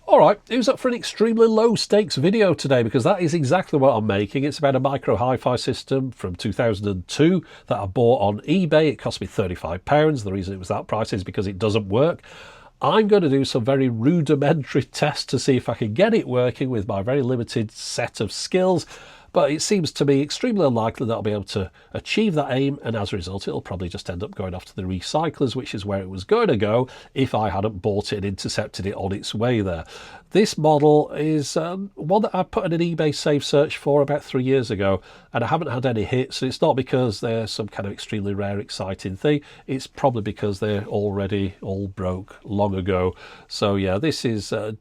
Alright, who's up for an extremely low stakes video today, because that is exactly what I'm making. It's about a micro hi-fi system from 2002 that I bought on eBay. It cost me £35. The reason it was that price is because it doesn't work. I'm going to do some very rudimentary tests to see if I can get it working with my very limited set of skills. But it seems to me extremely unlikely that I'll be able to achieve that aim, and as a result it'll probably just end up going off to the recyclers, which is where it was going to go if I hadn't bought it and intercepted it on its way there. This model is one that I put in an eBay save search for about 3 years ago, and I haven't had any hits. It's not because they're some kind of extremely rare, exciting thing. It's probably because they're already all broke long ago. So yeah, this is a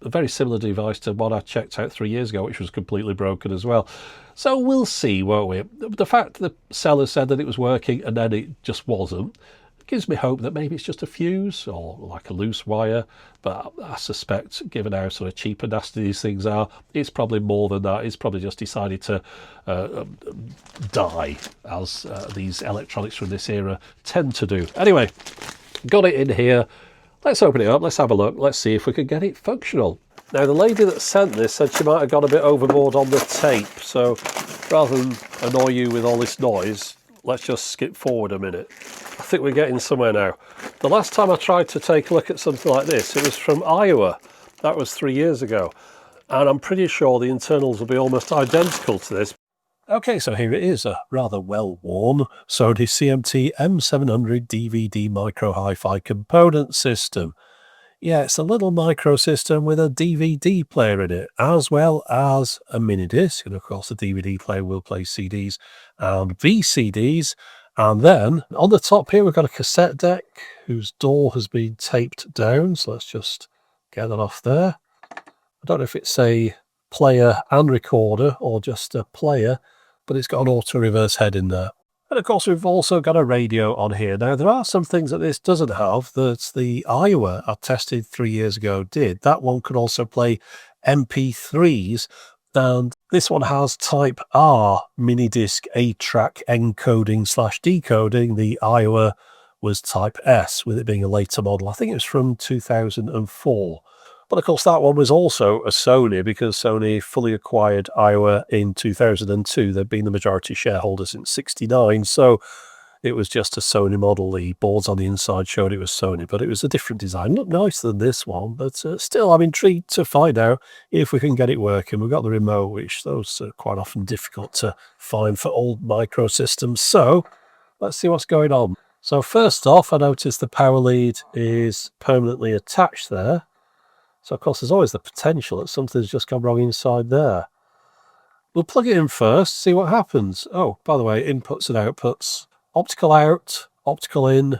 very similar device to one I checked out 3 years ago, which was completely broken as well. So we'll see, won't we? The fact the seller said that it was working and then it just wasn't gives me hope that maybe it's just a fuse or like a loose wire, but I suspect, given how sort of cheap and nasty these things are, it's probably more than that. It's probably just decided to die, as these electronics from this era tend to do. Anyway, got it in here. Let's open it up, let's have a look, let's see if we can get it functional. Now, the lady that sent this said she might have gone a bit overboard on the tape, so rather than annoy you with all this noise, let's just skip forward a minute. I think we're getting somewhere now. The last time I tried to take a look at something like this, it was from Iowa. That was 3 years ago. And I'm pretty sure the internals will be almost identical to this. Okay, so here it is, a rather well-worn Sony CMT M700 DVD micro hi-fi component system. Yeah, it's a little micro system with a DVD player in it, as well as a mini disc. And of course, the DVD player will play CDs and VCDs. And then on the top here, we've got a cassette deck whose door has been taped down. So let's just get that off there. I don't know if it's a player and recorder or just a player, but it's got an auto reverse head in there. And of course, we've also got a radio on here. Now, there are some things that this doesn't have that the Iowa I tested 3 years ago did. That one could also play MP3s, and this one has Type R mini disc 8-track encoding / decoding. The Iowa was Type S, with it being a later model. I think it was from 2004. But of course, that one was also a Sony, because Sony fully acquired Iowa in 2002. They've been the majority shareholder since '69, so it was just a Sony model. The boards on the inside showed it was Sony, but it was a different design. Looked nicer than this one, but still, I'm intrigued to find out if we can get it working. We've got the remote, which those are quite often difficult to find for old micro systems. So let's see what's going on. So first off, I noticed the power lead is permanently attached there. So, of course, there's always the potential that something's just gone wrong inside there. We'll plug it in first, see what happens. Oh, by the way, inputs and outputs. Optical out, optical in,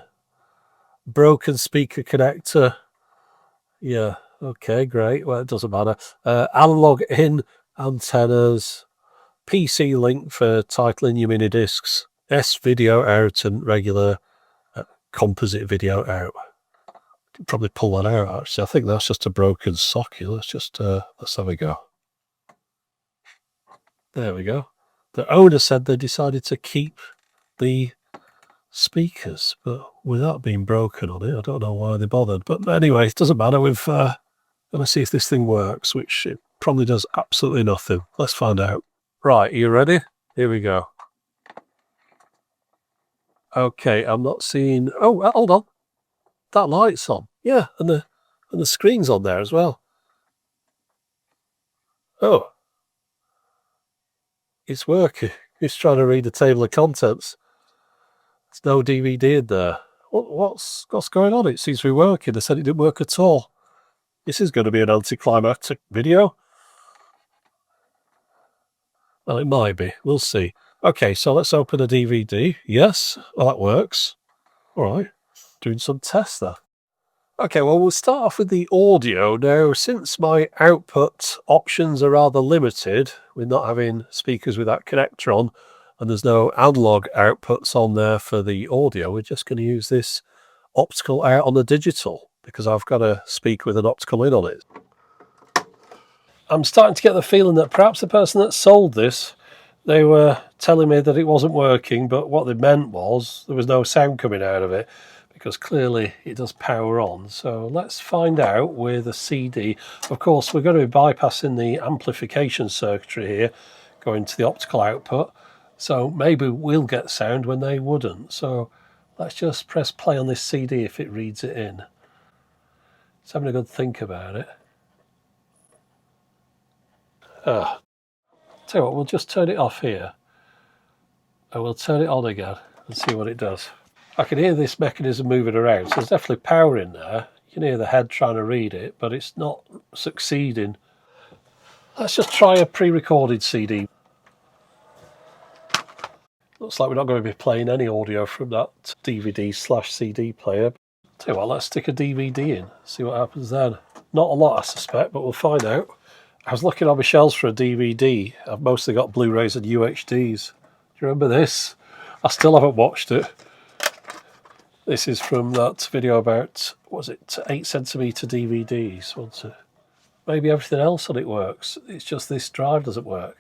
broken speaker connector. Yeah, okay, great. Well, it doesn't matter. Analog in, antennas, PC link for titling your mini discs, S video out, and regular composite video out. Probably pull that out, actually. I think that's just a broken socket. Let's have a go. There we go. The owner said they decided to keep the speakers, but without being broken on it. I don't know why they bothered. But anyway, it doesn't matter. We've got to see if this thing works, which it probably does absolutely nothing. Let's find out. Right, are you ready? Here we go. Okay, I'm not seeing... Oh, hold on. That light's on. Yeah, and the screen's on there as well. Oh. It's working. It's trying to read the table of contents. There's no DVD in there. What's going on? It seems to be working. They said it didn't work at all. This is going to be an anticlimactic video. Well, it might be. We'll see. Okay, so let's open a DVD. Yes, well, that works. All right. Doing some tests there. Okay, well, we'll start off with the audio. Now, since my output options are rather limited, with not having speakers with that connector on, and there's no analog outputs on there for the audio, we're just going to use this optical out on the digital, because I've got a speaker with an optical in on it. I'm starting to get the feeling that perhaps the person that sold this, they were telling me that it wasn't working, but what they meant was there was no sound coming out of it. because clearly it does power on. So let's find out with a CD. Of course, we're going to be bypassing the amplification circuitry here, going to the optical output. So maybe we'll get sound when they wouldn't. So let's just press play on this CD if it reads it in. It's having a good think about it. Tell you what, we'll just turn it off here. And we'll turn it on again and see what it does. I can hear this mechanism moving around, so there's definitely power in there. You can hear the head trying to read it, but it's not succeeding. Let's just try a pre-recorded CD. Looks like we're not going to be playing any audio from that DVD/CD player. Tell you what, let's stick a DVD in, see what happens then. Not a lot, I suspect, but we'll find out. I was looking on my shelves for a DVD. I've mostly got Blu-rays and UHDs. Do you remember this? I still haven't watched it. This is from that video about, what was it, 8cm DVDs, wasn't it? Maybe everything else on it works. It's just this drive doesn't work.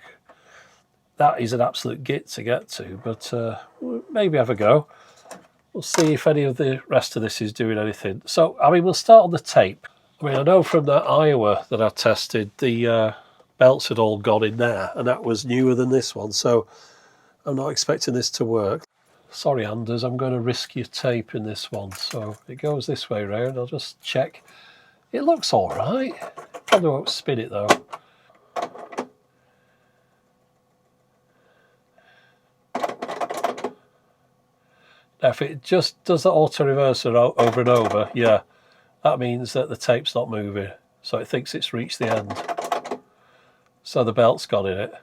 That is an absolute git to get to, but maybe have a go. We'll see if any of the rest of this is doing anything. So, I mean, we'll start on the tape. I mean, I know from that Iowa that I tested, the belts had all gone in there, and that was newer than this one, so I'm not expecting this to work. Sorry, Anders, I'm going to risk your tape in this one. So it goes this way round. I'll just check. It looks all right. Probably won't spin it though. Now, if it just does the auto reverser over and over, yeah, that means that the tape's not moving. So it thinks it's reached the end. So the belt's gone in it.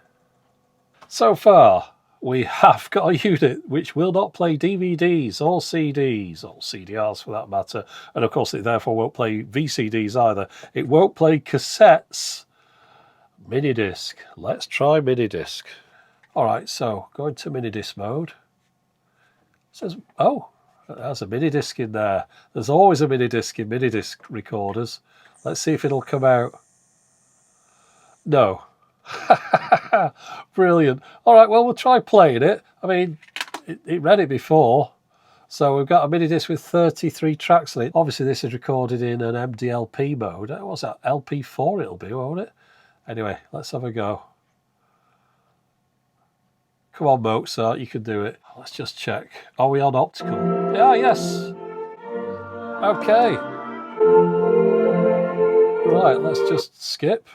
So far, we have got a unit which will not play DVDs or CDs, or CDRs for that matter, and of course it therefore won't play VCDs either. It won't play cassettes. Mini disc. Let's try mini disc. Alright, so going to mini disc mode. It says, oh, there's a mini disc in there. There's always a mini disc in mini disc recorders. Let's see if it'll come out. No. Brilliant. All right, well, we'll try playing it. I mean, it read it before. So we've got a mini disc with 33 tracks on it. Obviously, this is recorded in an MDLP mode. What's that? LP4 it'll be, won't it? Anyway, let's have a go. Come on, Mozart, you can do it. Let's just check. Are we on optical? Yeah, yes. Okay. Right, let's just skip.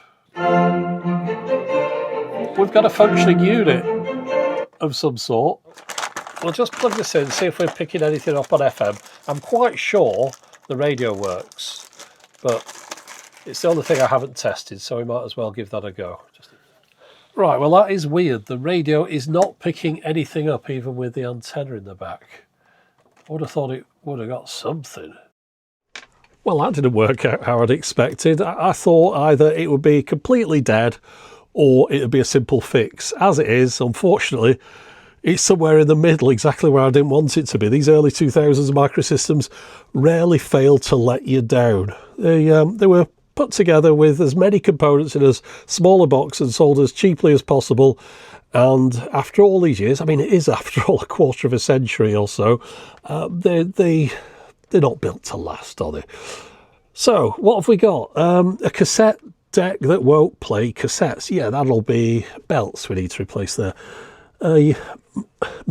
We've got a functioning unit of some sort. We'll just plug this in, see if we're picking anything up on FM. I'm quite sure the radio works, but it's the only thing I haven't tested, so we might as well give that a go. Right, well, that is weird. The radio is not picking anything up, even with the antenna in the back. I would have thought it would have got something. Well, that didn't work out how I'd expected. I thought either it would be completely dead or it would be a simple fix. As it is, unfortunately, it's somewhere in the middle, exactly where I didn't want it to be. These early 2000s microsystems rarely fail to let you down. They were put together with as many components in as small a box and sold as cheaply as possible. And after all these years, I mean, it is after all a quarter of a century or so, they're not built to last, are they? So, what have we got? A cassette deck that won't play cassettes. Yeah, that'll be belts we need to replace there. A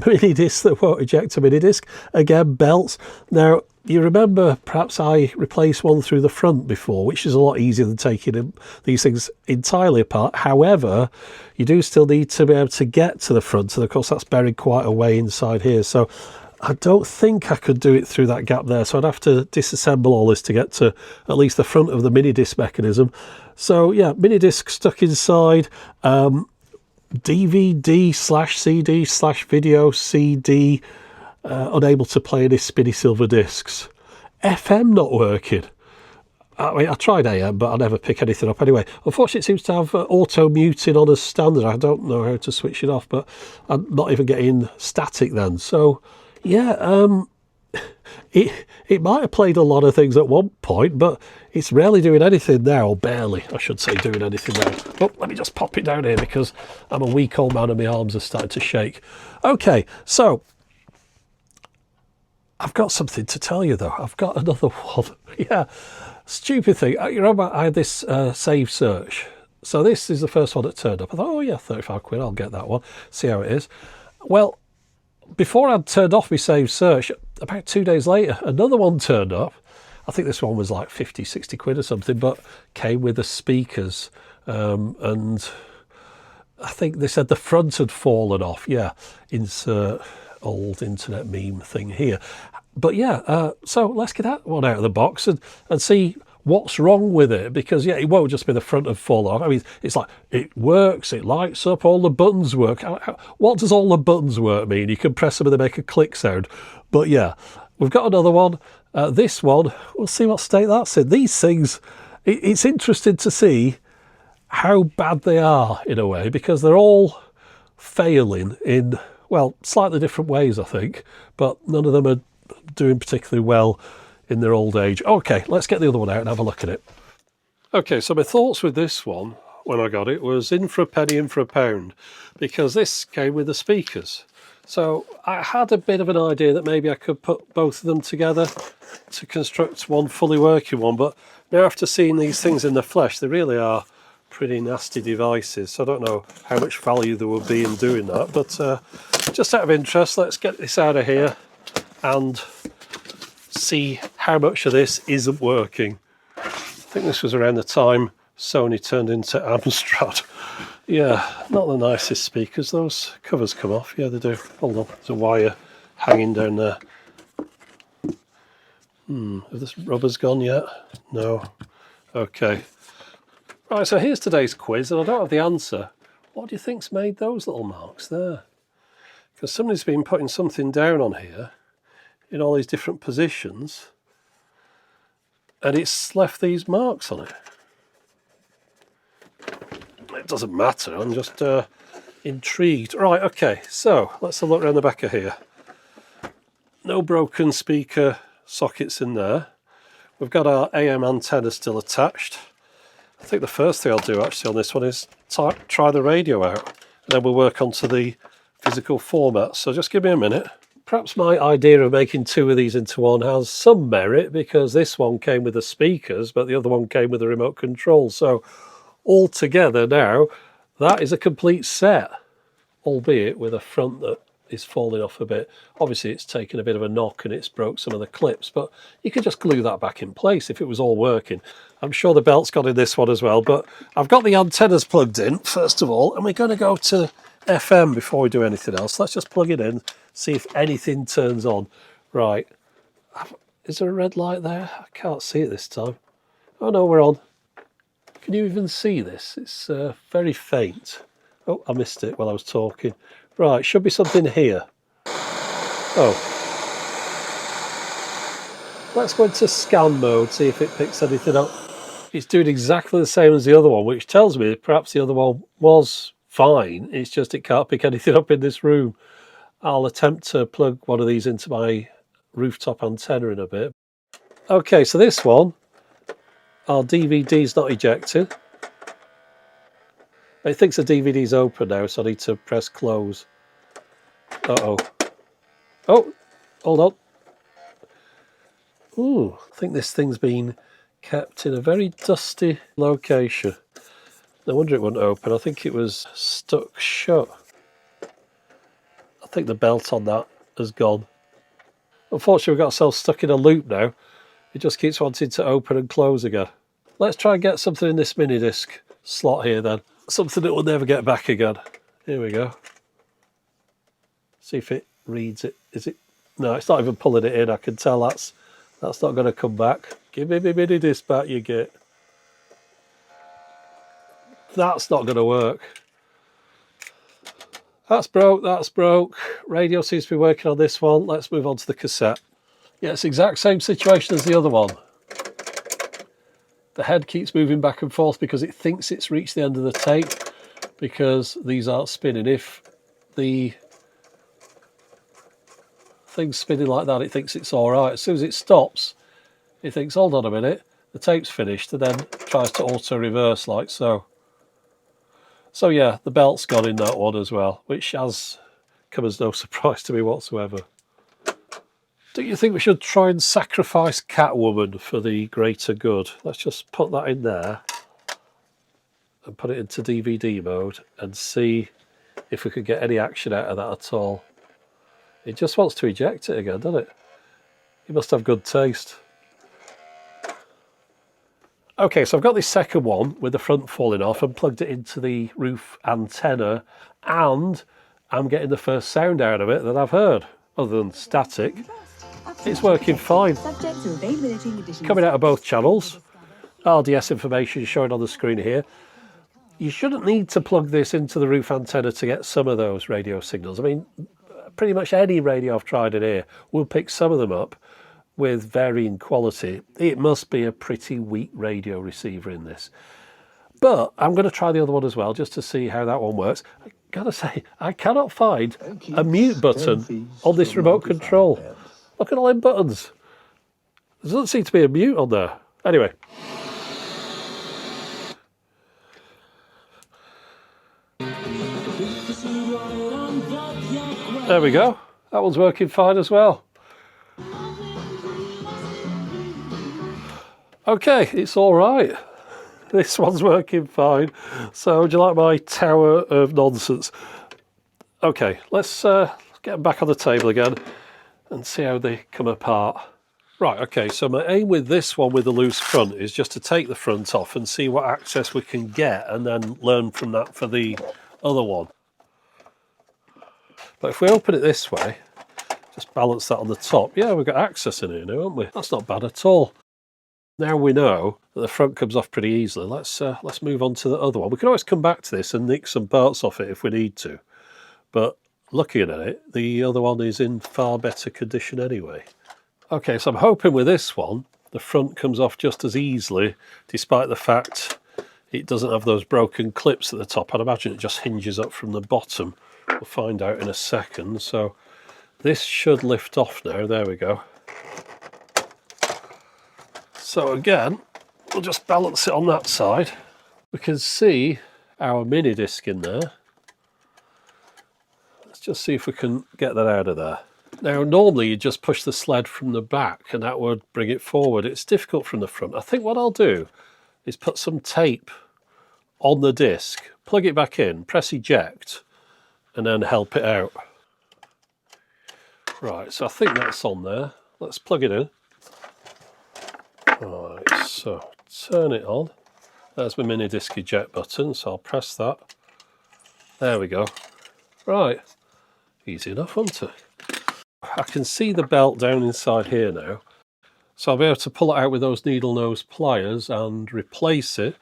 mini disc that won't eject a mini disc. Again, belts. Now, you remember perhaps I replaced one through the front before, which is a lot easier than taking these things entirely apart. However, you do still need to be able to get to the front, and of course that's buried quite a way inside here. So I don't think I could do it through that gap there, so I'd have to disassemble all this to get to at least the front of the mini disc mechanism. So yeah, mini disc stuck inside. DVD/CD/video CD, unable to play any spinny silver discs. FM not working. I mean, I tried AM, but I never pick anything up anyway. Unfortunately, it seems to have auto muting on as standard. I don't know how to switch it off, but I'm not even getting static then. So yeah, it might have played a lot of things at one point, but it's rarely doing anything now, or barely, I should say, doing anything now. Oh, let me just pop it down here because I'm a weak old man and my arms are starting to shake. Okay, so I've got something to tell you though. I've got another one. Yeah, stupid thing. You remember I had this save search. So this is the first one that turned up. I thought, oh yeah, 35 quid, I'll get that one. See how it is. Well, before I'd turned off my save search, about 2 days later, another one turned up. I think this one was like 50, 60 quid or something, but came with the speakers. And I think they said the front had fallen off. Yeah, insert old internet meme thing here. But yeah, so let's get that one out of the box and see what's wrong with it, because yeah, it won't just be the front have fallen off. I mean, it's like it works, it lights up, all the buttons work. What does all the buttons work mean? You can press them and they make a click sound. But yeah, we've got another one. This one, we'll see what state that's in. These things, it's interesting to see how bad they are in a way, because they're all failing in, well, slightly different ways, I think, but none of them are doing particularly well in their old age. Okay, let's get the other one out and have a look at it. Okay, so my thoughts with this one when I got it was in for a penny, in for a pound, because this came with the speakers. So I had a bit of an idea that maybe I could put both of them together to construct one fully working one, but now after seeing these things in the flesh, they really are pretty nasty devices. So I don't know how much value there would be in doing that, but just out of interest, let's get this out of here and see how much of this isn't working. I think this was around the time Sony turned into Amstrad. Yeah, not the nicest speakers. Those covers come off. Yeah, they do. Hold on, there's a wire hanging down there. Have this rubber's gone yet? No. Okay. Right, so here's today's quiz, and I don't have the answer. What do you think's made those little marks there? Because somebody's been putting something down on here in all these different positions, and it's left these marks on it. It doesn't matter, I'm just intrigued. Right, okay, so let's have a look around the back of here. No broken speaker sockets in there. We've got our AM antenna still attached. I think the first thing I'll do actually on this one is try the radio out, and then we'll work onto the physical format. So just give me a minute. Perhaps my idea of making two of these into one has some merit, because this one came with the speakers, but the other one came with the remote control. So altogether now, that is a complete set, albeit with a front that is falling off a bit. Obviously it's taken a bit of a knock and it's broke some of the clips, but you could just glue that back in place if it was all working. I'm sure the belt's got in this one as well, but I've got the antennas plugged in first of all, and we're going to go to FM before we do anything else. Let's just plug it in, see if anything turns on. Right, is there a red light there? I can't see it this time. Oh no, we're on. Can you even see this? It's very faint. Oh, I missed it while I was talking. Right, should be something here. Oh. Let's go into scan mode, see if it picks anything up. It's doing exactly the same as the other one, which tells me perhaps the other one was fine. It's just it can't pick anything up in this room. I'll attempt to plug one of these into my rooftop antenna in a bit. Okay, so this one, our DVD's not ejected. It thinks the DVD's open now, so I need to press close. Uh-oh. Oh, hold on. Ooh, I think this thing's been kept in a very dusty location. No wonder it wouldn't open. I think it was stuck shut. I think the belt on that has gone. Unfortunately, we've got ourselves stuck in a loop now. It just keeps wanting to open and close again. Let's try and get something in this mini disc slot here then. Something that will never get back again. Here we go. See if it reads it. Is it? No, it's not even pulling it in. I can tell that's not going to come back. Give me my mini disc back, you get. That's not going to work. That's broke, that's broke. Radio seems to be working on this one. Let's move on to the cassette. Yeah, it's the exact same situation as the other one. The head keeps moving back and forth because it thinks it's reached the end of the tape, because these aren't spinning. If the thing's spinning like that, it thinks it's all right. As soon as it stops, it thinks, hold on a minute, the tape's finished, and then tries to auto-reverse like so. So yeah, the belt's gone in that one as well, which has come as no surprise to me whatsoever. Do you think we should try and sacrifice Catwoman for the greater good? Let's just put that in there and put it into DVD mode and see if we could get any action out of that at all. It just wants to eject it again, doesn't it? He must have good taste. Okay, so I've got this second one with the front falling off and plugged it into the roof antenna, and I'm getting the first sound out of it that I've heard, other than static. It's working fine. Coming out of both channels. RDS information showing on the screen here. You shouldn't need to plug this into the roof antenna to get some of those radio signals. I mean, pretty much any radio I've tried in here will pick some of them up with varying quality. It must be a pretty weak radio receiver in this. But I'm going to try the other one as well, just to see how that one works. I gotta say, I cannot find a mute button on this remote control. Look at all them buttons. There doesn't seem to be a mute on there. Anyway. There we go. That one's working fine as well. Okay, it's all right. This one's working fine. So, do you like my tower of nonsense? Okay, let's get them back on the table again and see how they come apart. Right, okay, so my aim with this one with the loose front is just to take the front off and see what access we can get and then learn from that for the other one. But if we open it this way, just balance that on the top, yeah, we've got access in here now, haven't we? That's not bad at all. Now we know that the front comes off pretty easily. Let's move on to the other one. We can always come back to this and nick some parts off it if we need to. But looking at it, the other one is in far better condition anyway. Okay, so I'm hoping with this one, the front comes off just as easily, despite the fact it doesn't have those broken clips at the top. I'd imagine it just hinges up from the bottom. We'll find out in a second. So this should lift off now. There we go. So again, we'll just balance it on that side. We can see our mini disc in there. Let's just see if we can get that out of there. Now, normally you just push the sled from the back and that would bring it forward. It's difficult from the front. I think what I'll do is put some tape on the disc, plug it back in, press eject, and then help it out. Right, so I think that's on there. Let's plug it in. Right, so turn it on. There's my mini disc eject button, so I'll press that. There we go. Right, easy enough, isn't it? I can see the belt down inside here now, so I'll be able to pull it out with those needle nose pliers and replace it.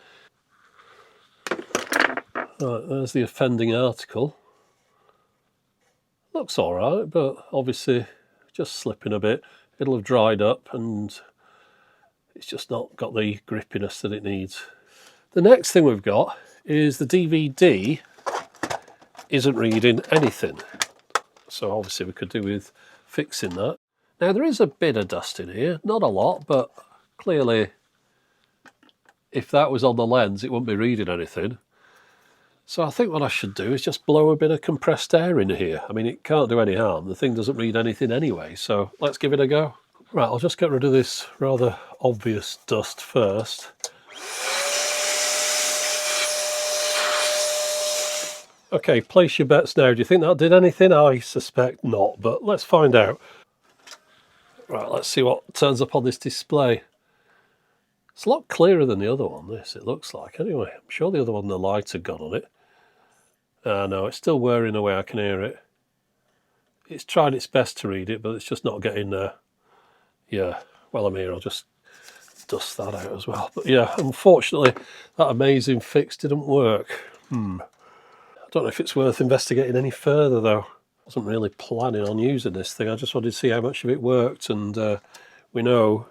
Right, there's the offending article. Looks alright, but obviously just slipping a bit. It'll have dried up and it's just not got the grippiness that it needs. The next thing we've got is the DVD isn't reading anything. So obviously we could do with fixing that. Now there is a bit of dust in here, not a lot, but clearly if that was on the lens it wouldn't be reading anything. So I think what I should do is just blow a bit of compressed air in here. I mean, it can't do any harm. The thing doesn't read anything anyway, so let's give it a go. Right, I'll just get rid of this rather obvious dust first. Okay, place your bets now. Do you think that did anything? I suspect not, but let's find out. Right, let's see what turns up on this display. It's a lot clearer than the other one, this, it looks like. Anyway, I'm sure the other one, the light had gone on it. No, it's still whirring away, I can hear it. It's tried its best to read it, but it's just not getting there. Yeah, while I'm here, I'll just dust that out as well. But yeah, unfortunately, that amazing fix didn't work. I don't know if it's worth investigating any further, though. I wasn't really planning on using this thing. I just wanted to see how much of it worked, and we know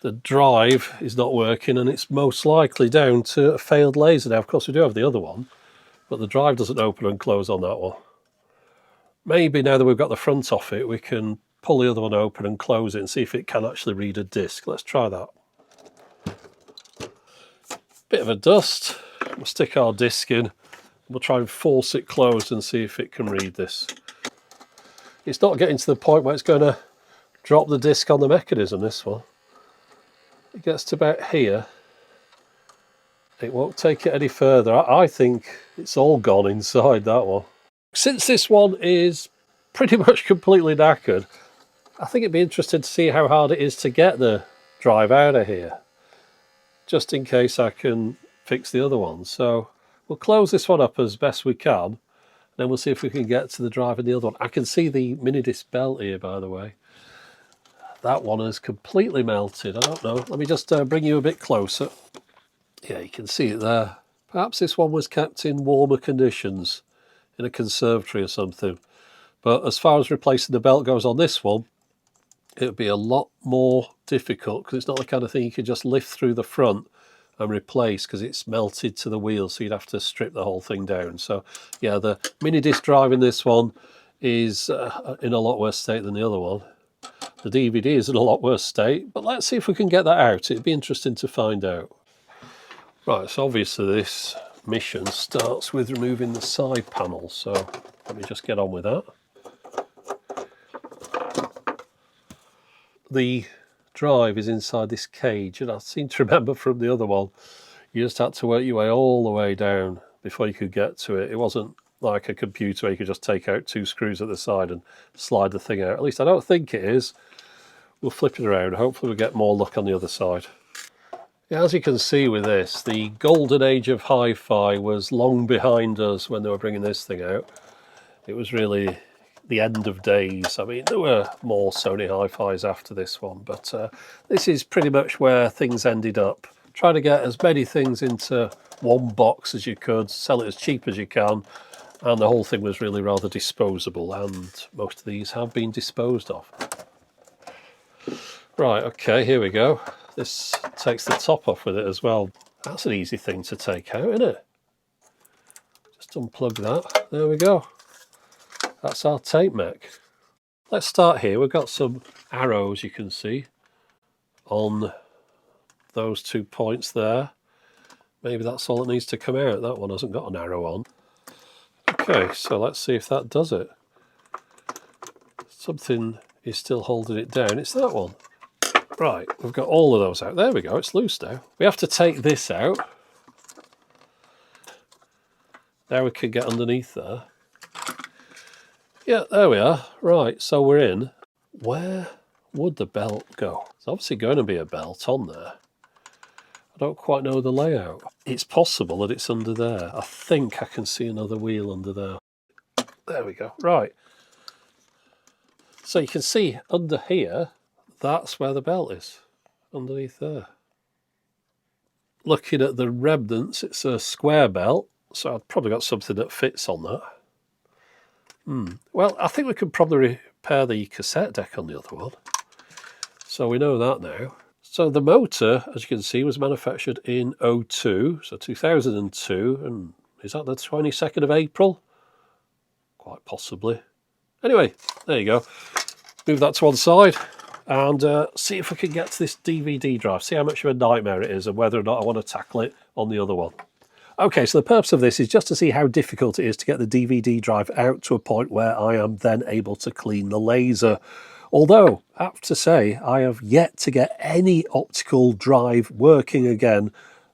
the drive is not working, and it's most likely down to a failed laser. Now, of course, we do have the other one, but the drive doesn't open and close on that one. Maybe now that we've got the front off it, we can pull the other one open and close it and see if it can actually read a disc. Let's try that. Bit of a dust. We'll stick our disc in. We'll try and force it closed and see if it can read this. It's not getting to the point where it's going to drop the disc on the mechanism, this one. It gets to about here. It won't take it any further. I think it's all gone inside that one. Since this one is pretty much completely knackered, I think it'd be interesting to see how hard it is to get the drive out of here, just in case I can fix the other one. So we'll close this one up as best we can, then we'll see if we can get to the drive in the other one. I can see the mini disc belt here, by the way. That one is completely melted. I don't know. Let me just bring you a bit closer. Yeah, you can see it there. Perhaps this one was kept in warmer conditions, in a conservatory or something. But as far as replacing the belt goes on this one, it would be a lot more difficult, because it's not the kind of thing you could just lift through the front and replace, because it's melted to the wheel, so you'd have to strip the whole thing down. So yeah, the mini disc drive in this one is in a lot worse state than the other one. The DVD is in a lot worse state, but let's see if we can get that out. It'd be interesting to find out. Right, so obviously this mission starts with removing the side panel, so let me just get on with that. The drive is inside this cage, and I seem to remember from the other one, you just had to work your way all the way down before you could get to it. It wasn't like a computer where you could just take out 2 screws at the side and slide the thing out. At least I don't think it is. We'll flip it around. Hopefully we'll get more luck on the other side. Yeah, as you can see with this, the golden age of HiFi was long behind us when they were bringing this thing out. It was really the end of days. I mean, there were more Sony HiFis after this one, but this is pretty much where things ended up. Trying to get as many things into one box as you could, sell it as cheap as you can, and the whole thing was really rather disposable, and most of these have been disposed of. Right, okay, here we go. This takes the top off with it as well. That's an easy thing to take out, isn't it? Just unplug that. There we go. That's our tape mech. Let's start here. We've got some arrows, you can see, on those 2 points there. Maybe that's all that needs to come out. That one hasn't got an arrow on. Okay, so let's see if that does it. Something is still holding it down. It's that one. Right, we've got all of those out. There we go, it's loose now. We have to take this out. Now we can get underneath there. Yeah, there we are. Right, so we're in. Where would the belt go? There's obviously going to be a belt on there. I don't quite know the layout. It's possible that it's under there. I think I can see another wheel under there. There we go. Right. So you can see under here, that's where the belt is, underneath there. Looking at the remnants, it's a square belt, so I've probably got something that fits on that. Well, I think we could probably repair the cassette deck on the other one. So we know that now. So the motor, as you can see, was manufactured in 02, so 2002, and is that the 22nd of April? Quite possibly. Anyway, there you go. Move that to one side and see if we can get to this DVD drive, see how much of a nightmare it is and whether or not I want to tackle it on the other one. Okay, so the purpose of this is just to see how difficult it is to get the DVD drive out to a point where I am then able to clean the laser. Although, I have to say, I have yet to get any optical drive working again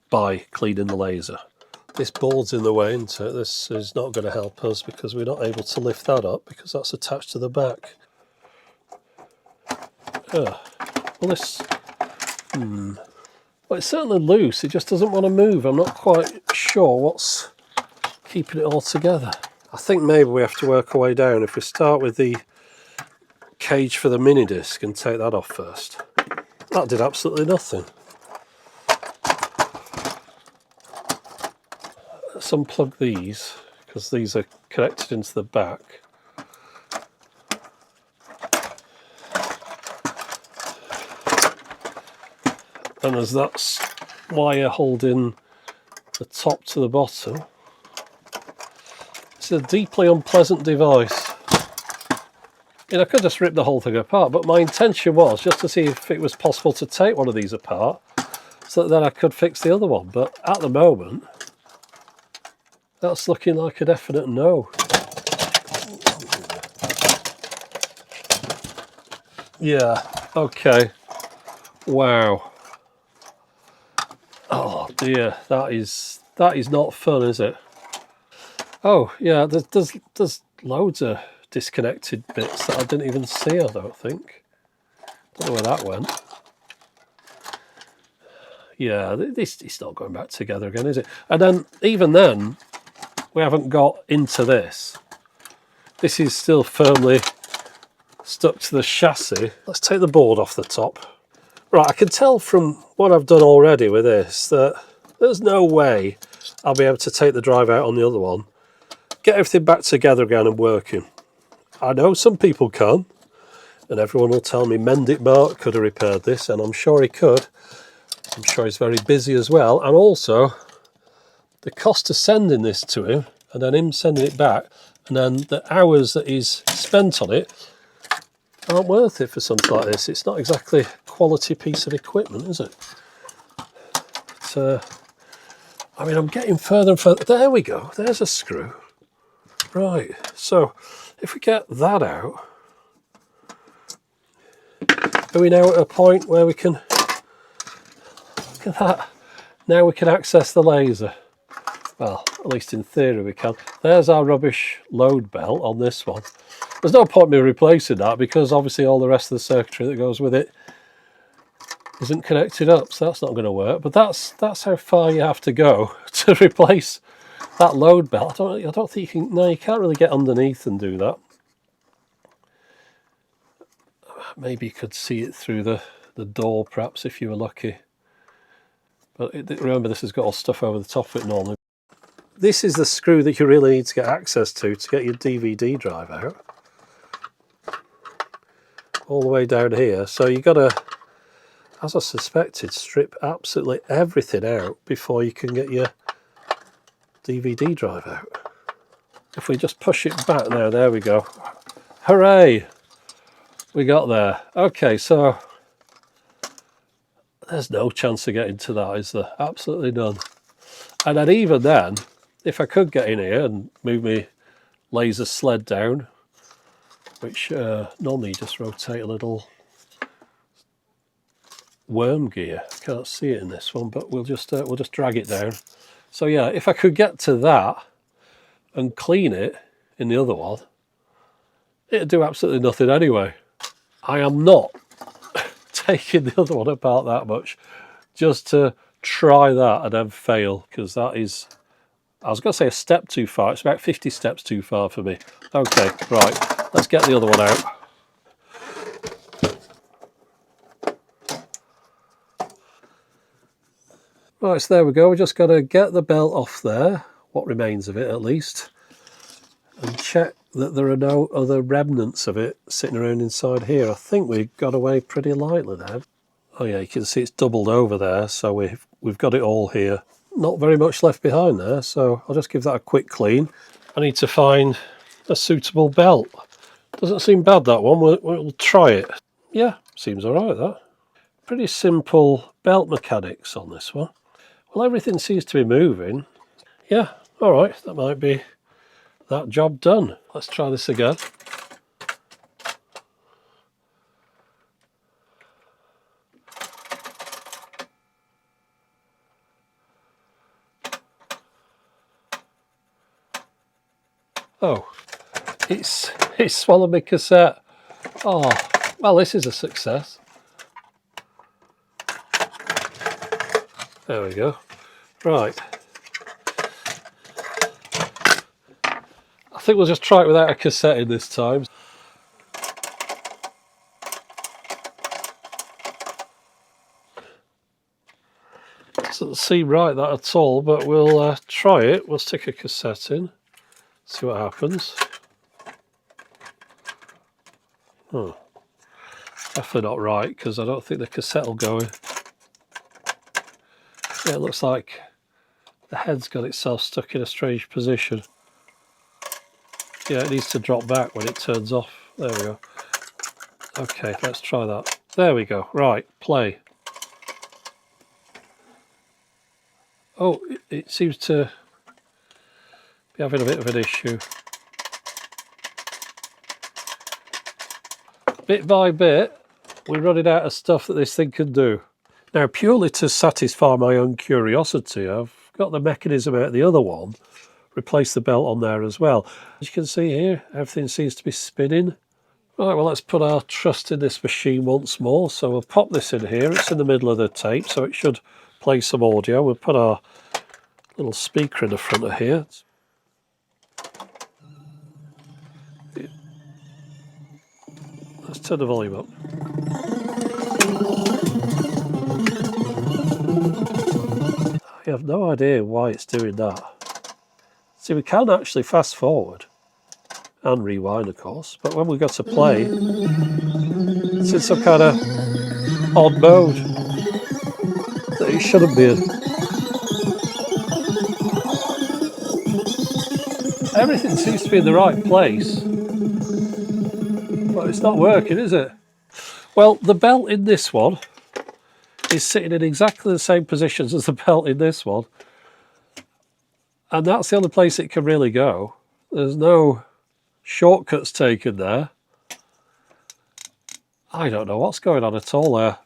by cleaning the laser. This board's in the way, isn't it? This is not going to help us because we're not able to lift that up because that's attached to the back. Well, this... Well, it's certainly loose. It just doesn't want to move. I'm not quite sure what's keeping it all together. I think maybe we have to work our way down. If we start with the cage for the mini disc and take that off first. That did absolutely nothing. Let's unplug these because these are connected into the back. And there's that wire holding the top to the bottom. It's a deeply unpleasant device. I could just rip the whole thing apart, but my intention was just to see if it was possible to take one of these apart so that then I could fix the other one. But at the moment, that's looking like a definite no. Yeah, okay. Wow. Oh dear, that is not fun, is it? Oh yeah, there's loads of disconnected bits that I didn't even see, I don't think. Don't know where that went. Yeah, it's not going back together again, is it? And then, even then, we haven't got into this. This is still firmly stuck to the chassis. Let's take the board off the top. Right, I can tell from what I've done already with this that there's no way I'll be able to take the drive out on the other one, get everything back together again and working. I know some people can, and everyone will tell me, Mend It Mark could have repaired this, and I'm sure he could. I'm sure he's very busy as well, and also the cost of sending this to him and then him sending it back and then the hours that he's spent on it aren't worth it for something like this. It's not exactly a quality piece of equipment, is it? But, I mean, I'm getting further and further. There we go. There's a screw. Right. So if we get that out, are we now at a point where we can, look at that, now we can access the laser? Well, at least in theory we can. There's our rubbish load belt on this one. There's no point in me replacing that because obviously all the rest of the circuitry that goes with it isn't connected up, so that's not going to work. But that's how far you have to go to replace that load belt. I don't think you can. No, you can't really get underneath and do that. Maybe you could see it through the door, perhaps, if you were lucky. But remember, this has got all stuff over the top of it normally. This is the screw that you really need to get access to get your DVD drive out. All the way down here. So you've got to, as I suspected, strip absolutely everything out before you can get your DVD drive out. If we just push it back now, there we go. Hooray! We got there. Okay, so there's no chance of getting to that, is there? Absolutely none. And then even then, if I could get in here and move my laser sled down, which normally you just rotate a little worm gear. Can't see it in this one, but we'll just drag it down. So yeah, if I could get to that and clean it in the other one, it'd do absolutely nothing anyway. I am not taking the other one apart that much just to try that and then fail, because that is, I was going to say a step too far. It's about 50 steps too far for me. Okay, right, let's get the other one out. Right, so there we go. We just got to get the belt off there, what remains of it at least, and check that there are no other remnants of it sitting around inside here. I think we got away pretty lightly there. Oh yeah, you can see it's doubled over there, so we've got it all here. Not very much left behind there, so I'll just give that a quick clean. I need to find a suitable belt. Doesn't seem bad, that one. We'll try it. Yeah, seems alright, that. Pretty simple belt mechanics on this one. Well, everything seems to be moving. Yeah, alright, that might be that job done. Let's try this again. Oh, it's swallowed my cassette. Oh, well, this is a success. There we go. Right. I think we'll just try it without a cassette in this time. Doesn't seem right, that at all, but we'll try it. We'll stick a cassette in, see what happens. Oh, definitely not right, because I don't think the cassette will go in. Yeah, it looks like the head's got itself stuck in a strange position. Yeah, it needs to drop back when it turns off. There we go. Okay, let's try that. There we go. Right, play. Oh, it seems to be having a bit of an issue. Bit by bit, we're running out of stuff that this thing can do. Now, purely to satisfy my own curiosity, I've got the mechanism out of the other one, replace the belt on there as well. As you can see here, everything seems to be spinning. Right, well, let's put our trust in this machine once more. So we'll pop this in here. It's in the middle of the tape, so it should play some audio. We'll put our little speaker in the front of here. Let's turn the volume up. I have no idea why it's doing that. See, we can actually fast forward and rewind, of course, but when we go to play, it's in some kind of odd mode that it shouldn't be in. Everything seems to be in the right place, but it's not working, is it? Well, the belt in this one is sitting in exactly the same positions as the belt in this one, and that's the only place it can really go. There's no shortcuts taken there. I don't know what's going on at all there.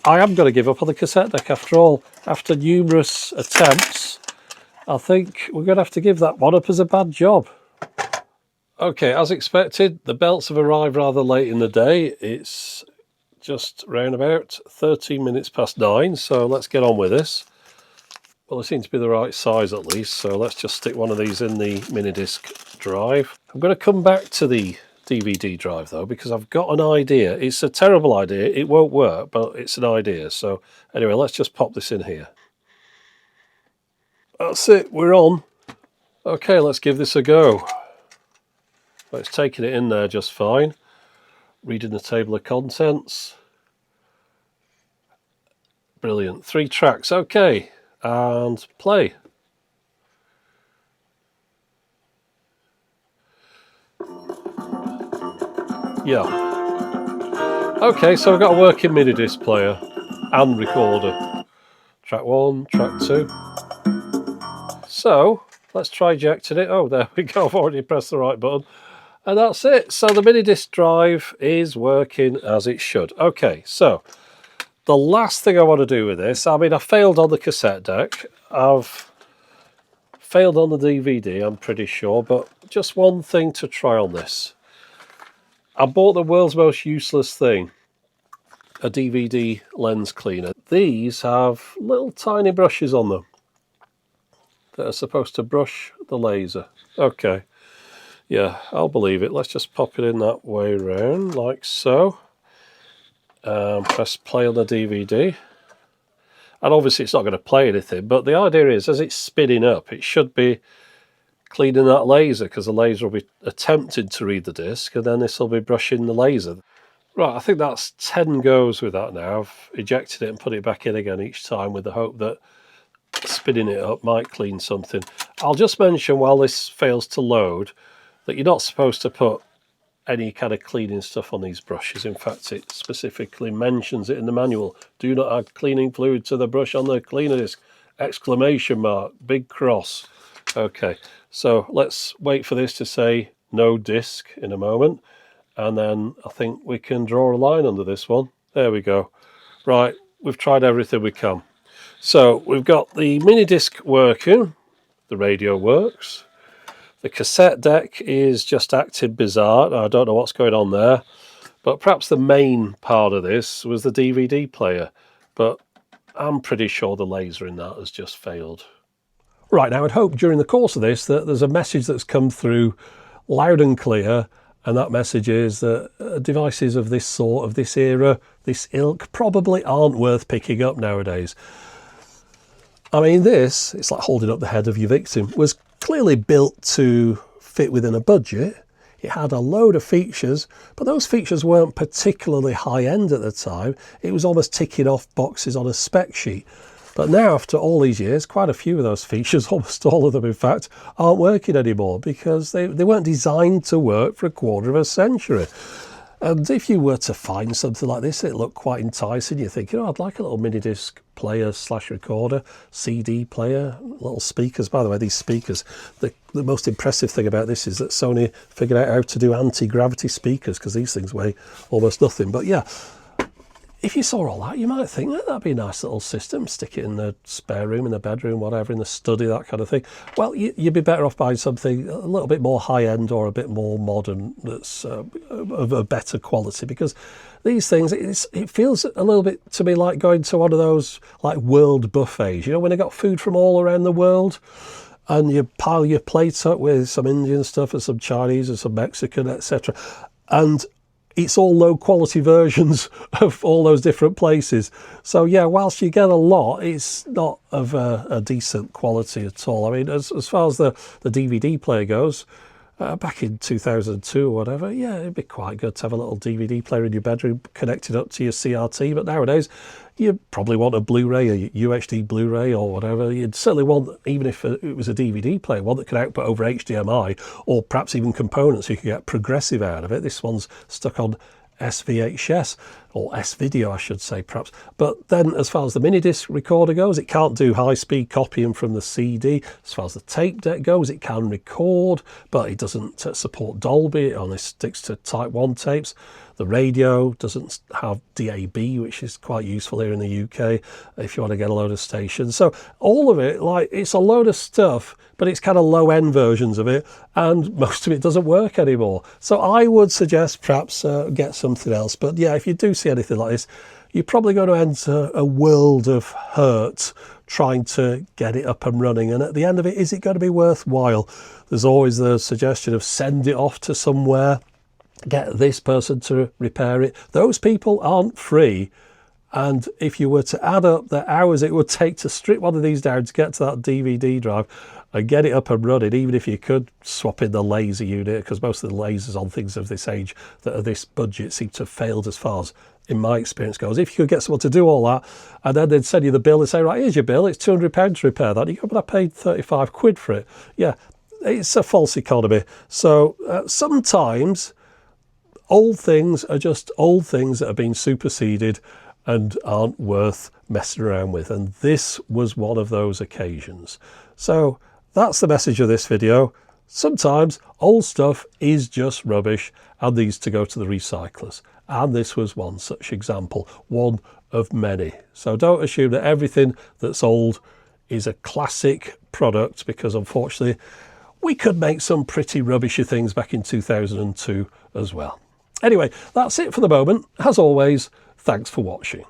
I am going to give up on the cassette deck after all. After numerous attempts, I think we're going to have to give that one up as a bad job. Okay, as expected, the belts have arrived rather late in the day. It's just round about 13 minutes past 9, so let's get on with this. Well, they seem to be the right size at least, so let's just stick one of these in the mini disc drive. I'm going to come back to the DVD drive though, because I've got an idea. It's a terrible idea, it won't work, but it's an idea. So anyway, let's just pop this in here. That's it, we're on. Okay, let's give this a go. Well, it's taking it in there just fine. Reading the table of contents. Brilliant. 3 tracks, okay. And play. Yeah. Okay, so I've got a working mini disc player and recorder. Track 1, track 2. So let's try ejecting it. Oh, there we go. I've already pressed the right button. And that's it. So the mini disc drive is working as it should. Okay, so the last thing I want to do with this, I mean, I failed on the cassette deck. I've failed on the DVD, I'm pretty sure, but just one thing to try on this. I bought the world's most useless thing, a DVD lens cleaner. These have little tiny brushes on them that are supposed to brush the laser. Okay. Yeah, I'll believe it. Let's just pop it in that way around, like so. Press play on the DVD. And obviously it's not going to play anything, but the idea is, as it's spinning up, it should be cleaning that laser, because the laser will be attempting to read the disc, and then this will be brushing the laser. Right, I think that's 10 goes with that now. I've ejected it and put it back in again each time with the hope that spinning it up might clean something. I'll just mention, while this fails to load, that you're not supposed to put any kind of cleaning stuff on these brushes. In fact, it specifically mentions it in the manual. Do not add cleaning fluid to the brush on the cleaner disc! Exclamation mark, big cross. Okay, so let's wait for this to say no disc in a moment, and then I think we can draw a line under this one. There we go. Right, we've tried everything we can. So we've got the mini disc working, the radio works. The cassette deck is just acting bizarre. I don't know what's going on there. But perhaps the main part of this was the DVD player. But I'm pretty sure the laser in that has just failed. Right, now I'd hope during the course of this that there's a message that's come through loud and clear. And that message is that devices of this sort, of this era, this ilk, probably aren't worth picking up nowadays. I mean, this, it's like holding up the head of your victim, was clearly built to fit within a budget. It had a load of features, but those features weren't particularly high-end at the time. It was almost ticking off boxes on a spec sheet. But now, after all these years, quite a few of those features, almost all of them in fact, aren't working anymore because they weren't designed to work for a quarter of a century. And if you were to find something like this, it looked quite enticing. You're thinking, oh, I'd like a little mini disc player / recorder, CD player, little speakers. By the way, these speakers, the most impressive thing about this is that Sony figured out how to do anti-gravity speakers, because these things weigh almost nothing. But yeah, if you saw all that, you might think that'd be a nice little system, stick it in the spare room, in the bedroom, whatever, in the study, that kind of thing. Well, you'd be better off buying something a little bit more high-end or a bit more modern that's of a better quality, because these things, it feels a little bit to me like going to one of those like world buffets, you know, when they got food from all around the world, and you pile your plates up with some Indian stuff and some Chinese and some Mexican, etc. And it's all low quality versions of all those different places. So yeah, whilst you get a lot, it's not of a decent quality at all. I mean, as far as the DVD player goes, back in 2002 or whatever, yeah, it'd be quite good to have a little DVD player in your bedroom connected up to your CRT. But nowadays, you probably want a Blu-ray, a UHD Blu-ray or whatever. You'd certainly want, even if it was a DVD player, one that could output over HDMI or perhaps even components so you could get progressive out of it. This one's stuck on SVHS, or S-Video I should say perhaps. But then as far as the mini disc recorder goes, it can't do high-speed copying from the CD. As far as the tape deck goes, it can record, but it doesn't support Dolby. It only sticks to Type 1 tapes. The radio doesn't have DAB, which is quite useful here in the UK if you want to get a load of stations. So all of it, like, it's a load of stuff, but it's kind of low-end versions of it, and most of it doesn't work anymore. So I would suggest perhaps get something else. But yeah, if you do see anything like this, you're probably going to enter a world of hurt trying to get it up and running. And at the end of it, is it going to be worthwhile? There's always the suggestion of send it off to somewhere, get this person to repair it. Those people aren't free. And if you were to add up the hours it would take to strip one of these down to get to that DVD drive and get it up and running, even if you could swap in the laser unit, because most of the lasers on things of this age that are this budget seem to have failed as far as, in my experience, goes. If you could get someone to do all that, and then they'd send you the bill and say, right, here's your bill, it's £200 to repair that. You go, but I paid 35 quid for it. Yeah, it's a false economy. So sometimes old things are just old things that have been superseded and aren't worth messing around with. And this was one of those occasions. So that's the message of this video. Sometimes old stuff is just rubbish and needs to go to the recyclers. And this was one such example, one of many. So don't assume that everything that's old is a classic product, because unfortunately we could make some pretty rubbishy things back in 2002 as well. Anyway, that's it for the moment. As always, thanks for watching.